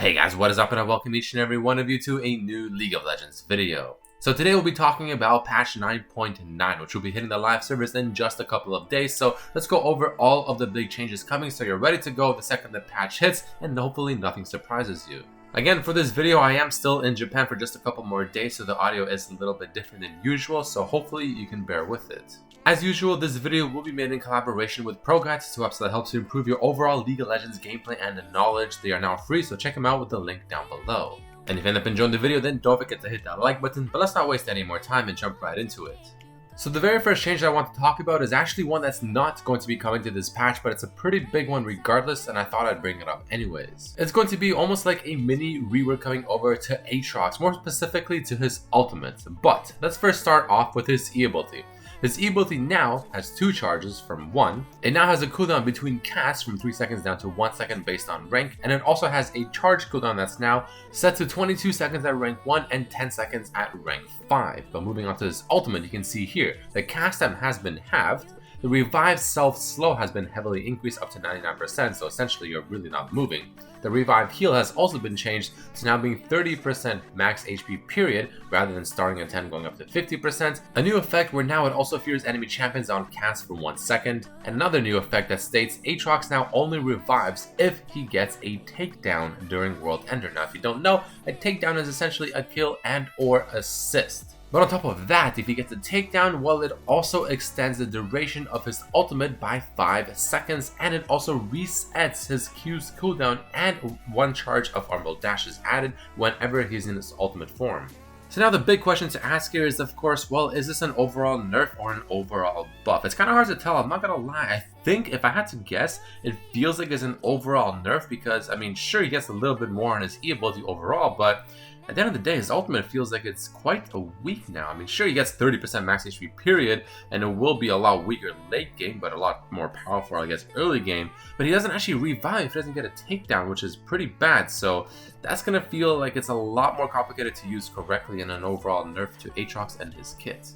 Hey guys, what is up, and I welcome each and every one of you to a new League of Legends video. So today we'll be talking about patch 9.9, which will be hitting the live servers in just a couple of days. So let's go over all of the big changes coming so you're ready to go the second the patch hits, and hopefully nothing surprises you. Again, for this video, I am still in Japan for just a couple more days, so the audio is a little bit different than usual, so hopefully you can bear with it. As usual, this video will be made in collaboration with ProGuides, two apps that helps you improve your overall League of Legends gameplay and knowledge. They are now free, so check them out with the link down below. And if you end up enjoying the video, then don't forget to hit that like button, but let's not waste any more time and jump right into it. So the very first change that I want to talk about is actually one that's not going to be coming to this patch, but it's a pretty big one regardless, and I thought I'd bring it up anyways. It's going to be almost like a mini rework coming over to AATROX, more specifically to his ultimate. But let's first start off with his E ability. His E ability now has two charges from 1. It now has a cooldown between casts from 3 seconds down to 1 second based on rank, and it also has a charge cooldown that's now set to 22 seconds at rank 1 and 10 seconds at rank 5. But moving on to his ultimate, you can see here, the cast time has been halved. The revive self slow has been heavily increased up to 99%, so essentially you're really not moving. The revive heal has also been changed to now being 30% max HP period rather than starting at 10 going up to 50%. A new effect where now it also fears enemy champions on cast for 1 second. And another new effect that states AATROX now only revives if he gets a takedown during World Ender. Now if you don't know, a takedown is essentially a kill and or assist. But on top of that, if he gets a takedown, well, it also extends the duration of his ultimate by 5 seconds, and it also resets his Q's cooldown, and 1 charge of Armor Dash is added whenever he's in his ultimate form. So now the big question to ask here is, of course, well, is this an overall nerf or an overall buff? It's kind of hard to tell, I'm not gonna lie. I think if I had to guess, it feels like it's an overall nerf because, I mean, sure, he gets a little bit more on his E ability overall, but at the end of the day, his ultimate feels like it's quite a weak now. I mean, sure, he gets 30% max HP period, and it will be a lot weaker late game, but a lot more powerful, I guess, early game. But he doesn't actually revive, he doesn't get a takedown, which is pretty bad. So that's going to feel like it's a lot more complicated to use correctly in an overall nerf to AATROX and his kit.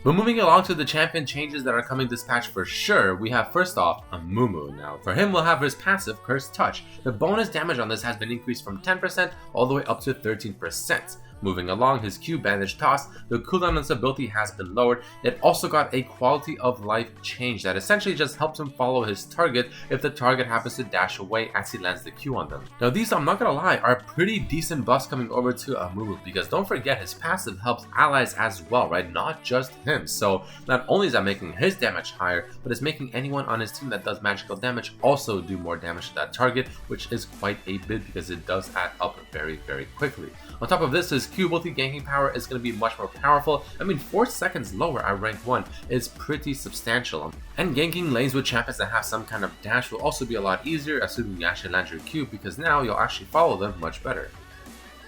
But moving along to the champion changes that are coming this patch for sure, we have first off Amumu. Now for him we'll have his passive Cursed Touch. The bonus damage on this has been increased from 10% all the way up to 13%. Moving along, his Q Bandage Toss, the cooldown on this ability has been lowered. It also got a quality of life change that essentially just helps him follow his target if the target happens to dash away as he lands the Q on them. Now these, I'm not gonna lie, are pretty decent buffs coming over to Amumu because don't forget his passive helps allies as well, right? Not just him. So not only is that making his damage higher, but it's making anyone on his team that does magical damage also do more damage to that target, which is quite a bit because it does add up very, very quickly. On top of this, his Q ability ganking power is going to be much more powerful. I mean, 4 seconds lower at rank 1 is pretty substantial. And ganking lanes with champions that have some kind of dash will also be a lot easier, assuming you actually land your Q, because now you'll actually follow them much better.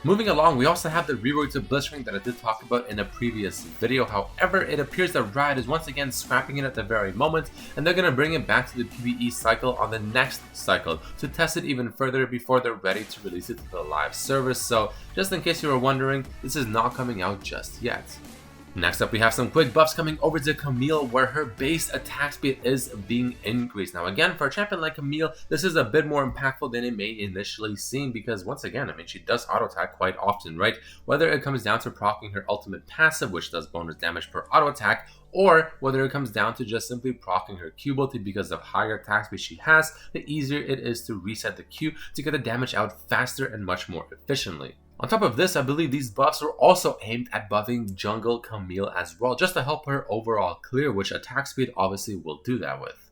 Moving along, we also have the rework to Blistering that I did talk about in a previous video. However, it appears that Riot is once again scrapping it at the very moment, and they're going to bring it back to the PvE cycle on the next cycle to test it even further before they're ready to release it to the live service. So just in case you were wondering, this is not coming out just yet. Next up, we have some quick buffs coming over to Camille, where her base attack speed is being increased. Now again, for a champion like Camille, this is a bit more impactful than it may initially seem because once again, I mean, she does auto attack quite often, right? Whether it comes down to proccing her ultimate passive, which does bonus damage per auto attack, or whether it comes down to just simply proccing her Q ability because of higher attack speed she has, the easier it is to reset the Q to get the damage out faster and much more efficiently. On top of this, I believe these buffs are also aimed at buffing Jungle Camille as well, just to help her overall clear, which attack speed obviously will do that with.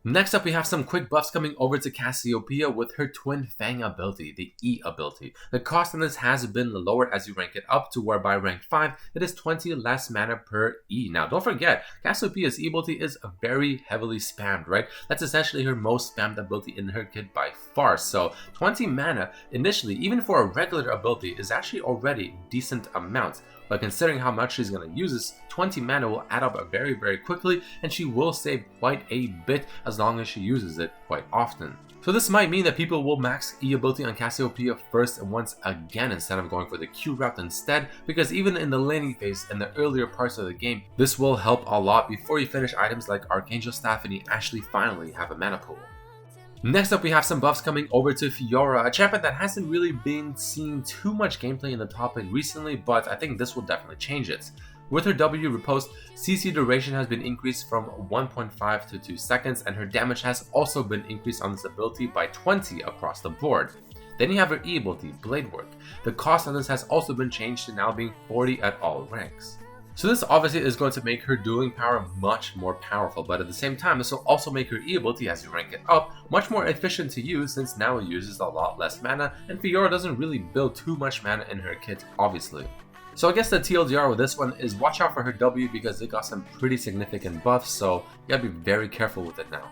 Next up, we have some quick buffs coming over to Cassiopeia with her Twin Fang ability, the E ability. The cost on this has been lowered as you rank it up to where by rank 5, it is 20 less mana per E. Now, don't forget, Cassiopeia's E ability is very heavily spammed, right? That's essentially her most spammed ability in her kit by far. So 20 mana initially, even for a regular ability, is actually already decent amount. But considering how much she's going to use this, 20 mana will add up very, very quickly, and she will save quite a bit as long as she uses it quite often. So this might mean that people will max E ability on Cassiopeia first once again instead of going for the Q route instead, because even in the laning phase and the earlier parts of the game, this will help a lot before you finish items like Archangel Staff and you actually finally have a mana pool. Next up, we have some buffs coming over to Fiora, a champion that hasn't really been seeing too much gameplay in the top lane recently, but I think this will definitely change it. With her W riposte, CC duration has been increased from 1.5 to 2 seconds, and her damage has also been increased on this ability by 20 across the board. Then you have her E ability, Blade Work. The cost on this has also been changed to now being 40 at all ranks. So this obviously is going to make her dueling power much more powerful, but at the same time this will also make her E ability, as you rank it up, much more efficient to use since now it uses a lot less mana, and Fiora doesn't really build too much mana in her kit, obviously. So I guess the TLDR with this one is watch out for her W because it got some pretty significant buffs, so you gotta be very careful with it now.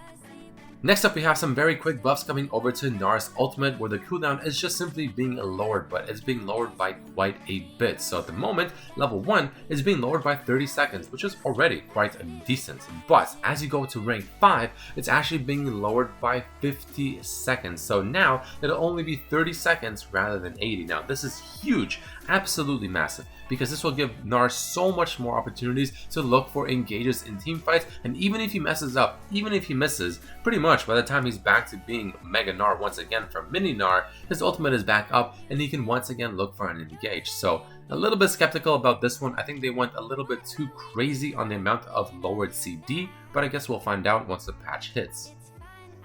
Next up, we have some very quick buffs coming over to Norris Ultimate, where the cooldown is just simply being lowered, but it's being lowered by quite a bit. So at the moment, level 1 is being lowered by 30 seconds, which is already quite decent. But as you go to rank 5, it's actually being lowered by 50 seconds. So now it'll only be 30 seconds rather than 80. Now this is huge, absolutely massive, because this will give Norris so much more opportunities to look for engages in team fights, and even if he messes up, even if he misses, pretty much by the time he's back to being Mega Nar once again from Mini Nar, his ultimate is back up and he can once again look for an engage. So a little bit skeptical about this one. I think they went a little bit too crazy on the amount of lowered CD, but I guess we'll find out once the patch hits.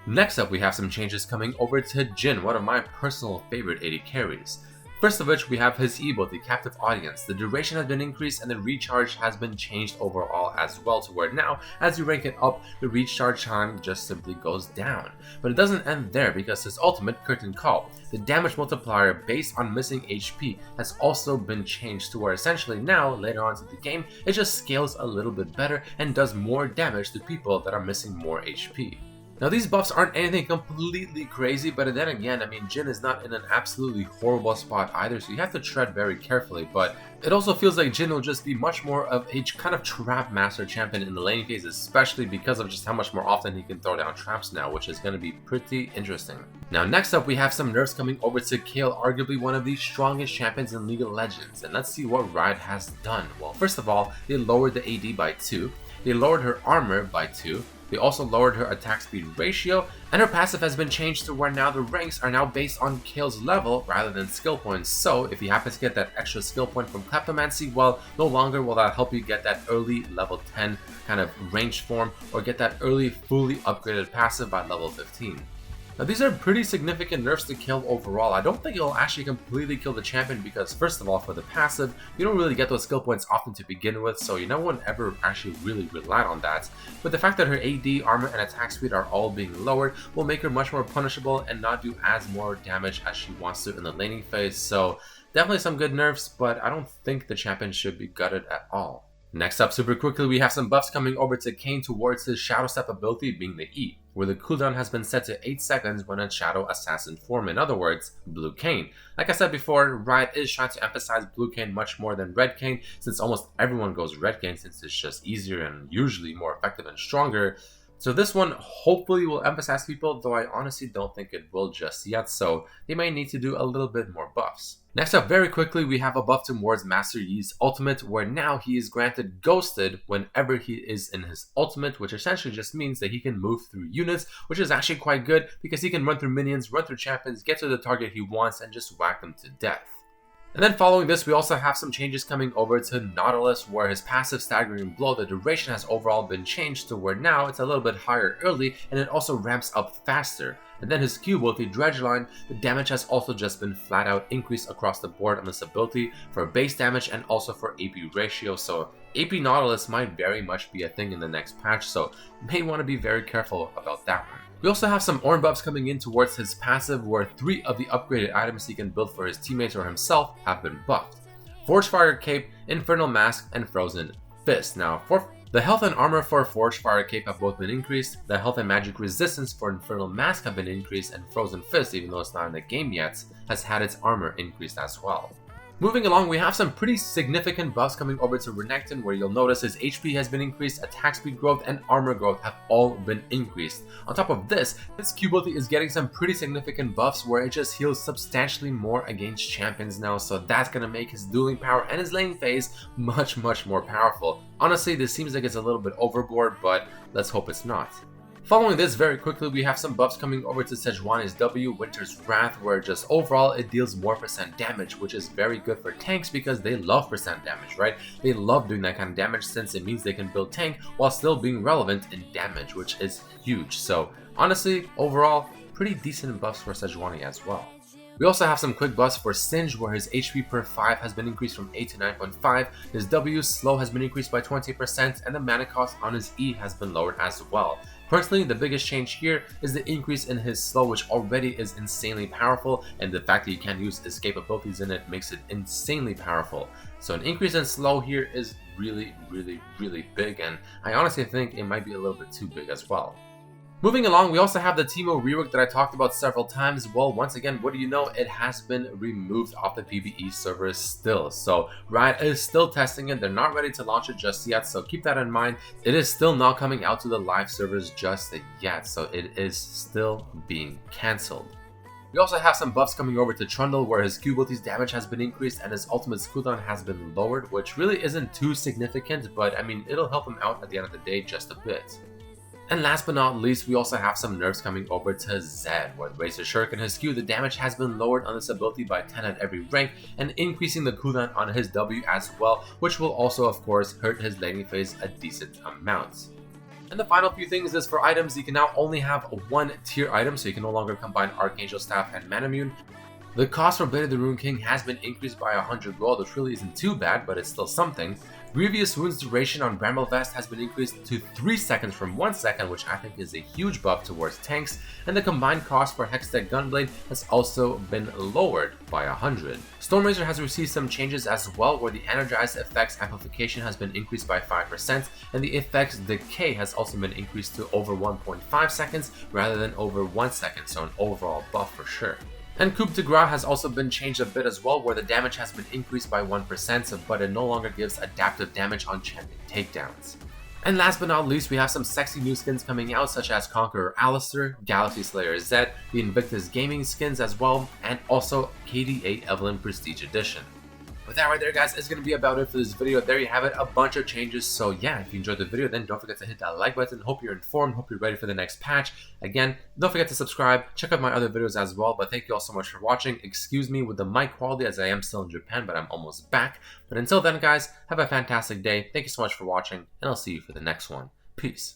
Next up, we have some changes coming over to Jhin, one of my personal favorite AD carries. First of which, we have his E ability, Captive Audience. The duration has been increased and the recharge has been changed overall as well, to where now, as you rank it up, the recharge time just simply goes down. But it doesn't end there, because his ultimate, Curtain Call, the damage multiplier based on missing HP, has also been changed to where essentially now, later on in the game, it just scales a little bit better and does more damage to people that are missing more HP. Now these buffs aren't anything completely crazy, but then again, I mean, Jhin is not in an absolutely horrible spot either, so you have to tread very carefully, but it also feels like Jhin will just be much more of a kind of trap master champion in the laning phase, especially because of just how much more often he can throw down traps now, which is going to be pretty interesting. Now next up, we have some nerfs coming over to Kale, arguably one of the strongest champions in League of Legends, and let's see what Riot has done. Well, first of all, they lowered the AD by 2, they lowered her armor by 2, they also lowered her attack speed ratio, and her passive has been changed to where now the ranks are now based on Kale's level rather than skill points. So if you happen to get that extra skill point from Kleptomancy, well, no longer will that help you get that early level 10 kind of ranged form or get that early fully upgraded passive by level 15. Now these are pretty significant nerfs to Kale overall. I don't think it'll actually completely kill the champion because first of all, for the passive, you don't really get those skill points often to begin with, so no one ever actually really relied on that. But the fact that her AD, armor, and attack speed are all being lowered will make her much more punishable and not do as more damage as she wants to in the laning phase, so definitely some good nerfs, but I don't think the champion should be gutted at all. Next up, super quickly, we have some buffs coming over to Kane towards his Shadow Step ability being the E, where the cooldown has been set to 8 seconds when in Shadow Assassin form, in other words, Blue Kane. Like I said before, Riot is trying to emphasize Blue Kane much more than Red Kane, since almost everyone goes Red Kane since it's just easier and usually more effective and stronger. So this one hopefully will emphasize people, though I honestly don't think it will just yet, so they may need to do a little bit more buffs. Next up, very quickly, we have a buff towards Master Yi's ultimate, where now he is granted Ghosted whenever he is in his ultimate, which essentially just means that he can move through units, which is actually quite good because he can run through minions, run through champions, get to the target he wants, and just whack them to death. And then following this, we also have some changes coming over to Nautilus, where his passive Staggering Blow, the duration has overall been changed to where now it's a little bit higher early, and it also ramps up faster. And then his Q ability, Dredgeline, the damage has also just been flat out increased across the board on this ability for base damage and also for AP ratio, so AP Nautilus might very much be a thing in the next patch, so you may want to be very careful about that one. We also have some Ornn buffs coming in towards his passive, where 3 of the upgraded items he can build for his teammates or himself have been buffed. Forge Fire Cape, Infernal Mask, and Frozen Fist. Now, the health and armor for Forge Fire Cape have both been increased, the health and magic resistance for Infernal Mask have been increased, and Frozen Fist, even though it's not in the game yet, has had its armor increased as well. Moving along, we have some pretty significant buffs coming over to Renekton, where you'll notice his HP has been increased, attack speed growth, and armor growth have all been increased. On top of this, his Q ability is getting some pretty significant buffs where it just heals substantially more against champions now, so that's gonna make his dueling power and his lane phase much more powerful. Honestly, this seems like it's a little bit overboard, but let's hope it's not. Following this very quickly, we have some buffs coming over to Sejuani's W, Winter's Wrath, where just overall it deals more % damage, which is very good for tanks because they love % damage, right? They love doing that kind of damage since it means they can build tank while still being relevant in damage, which is huge. So honestly, overall, pretty decent buffs for Sejuani as well. We also have some quick buffs for Singe, where his HP per 5 has been increased from 8 to 9.5, his W slow has been increased by 20%, and the mana cost on his E has been lowered as well. Personally, the biggest change here is the increase in his slow, which already is insanely powerful, and the fact that you can use escape abilities in it makes it insanely powerful. So an increase in slow here is really big, and I honestly think it might be a little bit too big as well. Moving along, we also have the Teemo rework that I talked about several times. Well, once again, what do you know? It has been removed off the PvE servers still. So Riot is still testing it. They're not ready to launch it just yet, so keep that in mind. It is still not coming out to the live servers just yet, so it is still being cancelled. We also have some buffs coming over to Trundle, where his Q ability's damage has been increased and his ultimate's cooldown has been lowered, which really isn't too significant, but I mean, it'll help him out at the end of the day just a bit. And last but not least, we also have some nerfs coming over to Zed, where the Razor Shuriken his Q, the damage has been lowered on this ability by 10 at every rank, and increasing the cooldown on his W as well, which will also of course hurt his laning phase a decent amount. And the final few things is for items, you can now only have one tier item, so you can no longer combine Archangel Staff and Manamune. The cost for Blade of the Rune King has been increased by 100 gold, which really isn't too bad, but it's still something. Grievous Wounds duration on Bramble Vest has been increased to 3 seconds from 1 second, which I think is a huge buff towards tanks, and the combined cost for Hextech Gunblade has also been lowered by 100. Stormrazor has received some changes as well, where the Energized effects amplification has been increased by 5%, and the effects decay has also been increased to over 1.5 seconds rather than over 1 second, so an overall buff for sure. And Coup de Grace has also been changed a bit as well, where the damage has been increased by 1%, but it no longer gives adaptive damage on champion takedowns. And last but not least, we have some sexy new skins coming out, such as Conqueror Alistair, Galaxy Slayer Zed, the Invictus Gaming skins as well, and also KD8 Evelyn Prestige Edition. With that right there, guys, it's going to be about it for this video. There you have it, a bunch of changes. So yeah, if you enjoyed the video, then don't forget to hit that like button. Hope you're informed, hope you're ready for the next patch. Again, don't forget to subscribe, check out my other videos as well. But thank you all so much for watching. Excuse me with the mic quality as I am still in Japan, but I'm almost back. But until then, guys, have a fantastic day. Thank you so much for watching, and I'll see you for the next one. Peace.